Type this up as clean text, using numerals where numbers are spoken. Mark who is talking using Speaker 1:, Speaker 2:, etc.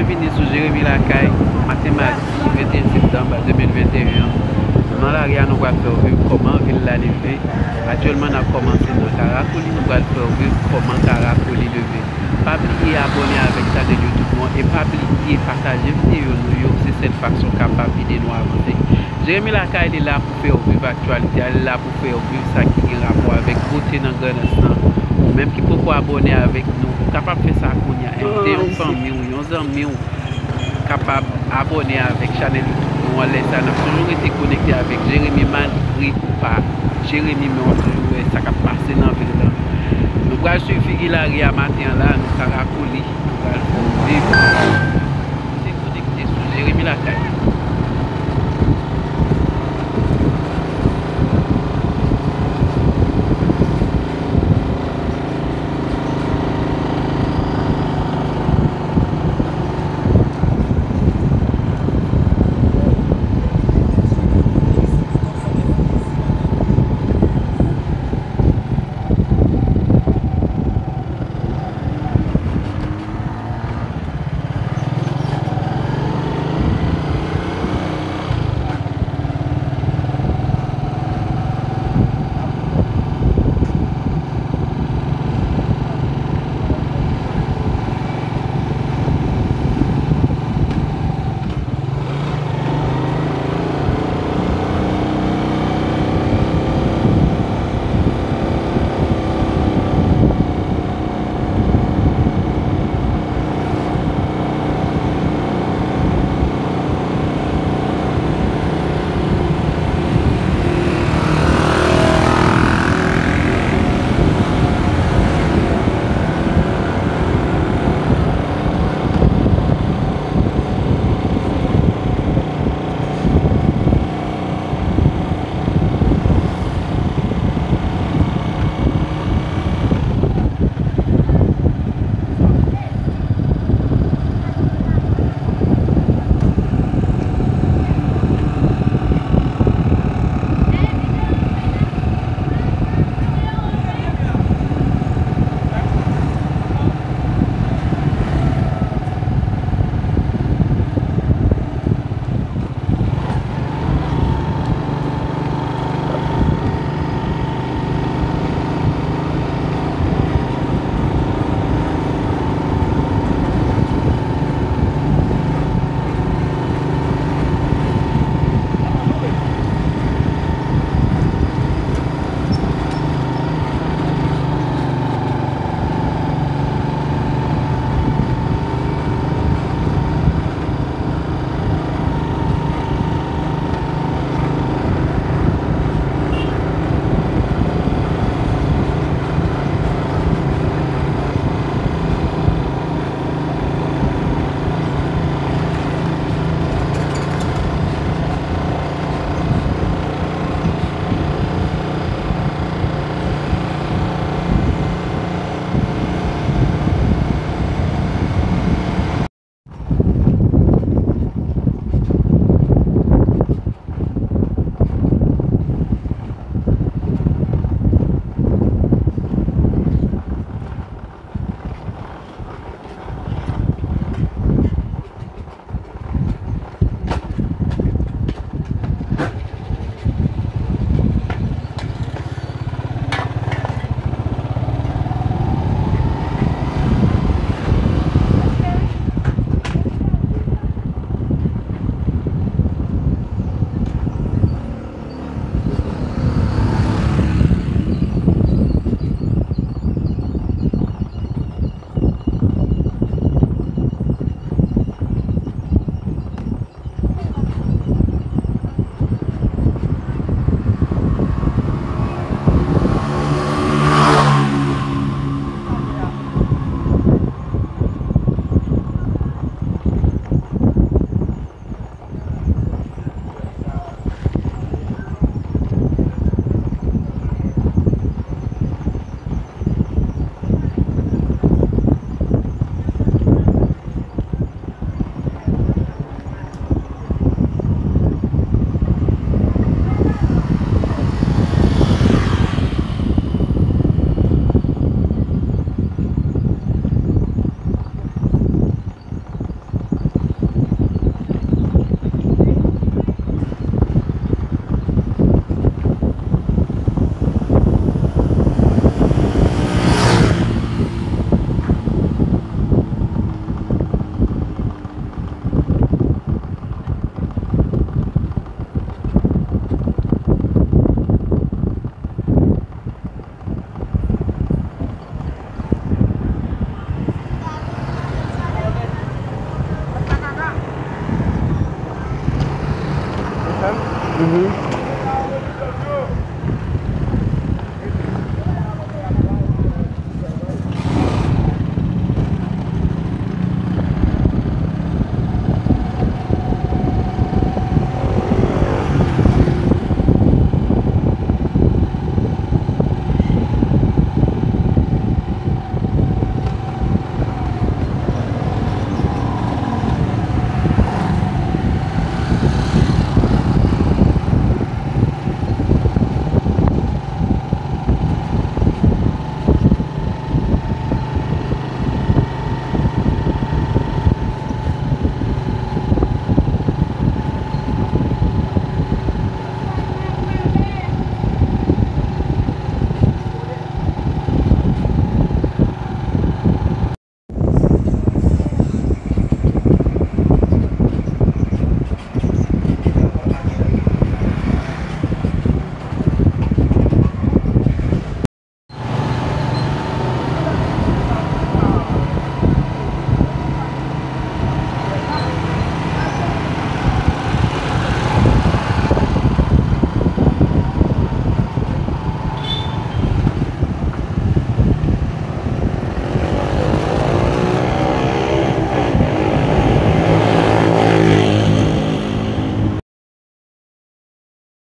Speaker 1: bienvenue sur Jérémy Lacaille, mathématiques, 21 septembre 2021. Dans l'area, nous allons faire vivre comment ville la lever. Actuellement, nous avons commencé dans Caracoli, nous allons faire vivre comment Caracoli lever. Pas oublier abonner avec ça de YouTube et pas oublier partager vidéo nous, c'est cette façon capable de nous avancer. Jérémy Lacaille est là pour faire vivre l'actualité, elle est là pour faire vivre ça qui a rapport avec beauté dans le grand ou même qui peut abonner avec nous, capable de faire ça qu'on y a invité une famille ou un ami capable d'abonner avec chaîne YouTube. Nous allons toujours été connecté avec Jérémy malgré pas Jérémy, mais on toujours ça qui passer dans la ville. Nous allons suivre Hilaria matin là, nous Caracoli, nous allons vivre. Connecté sur Jérémy Lacaille.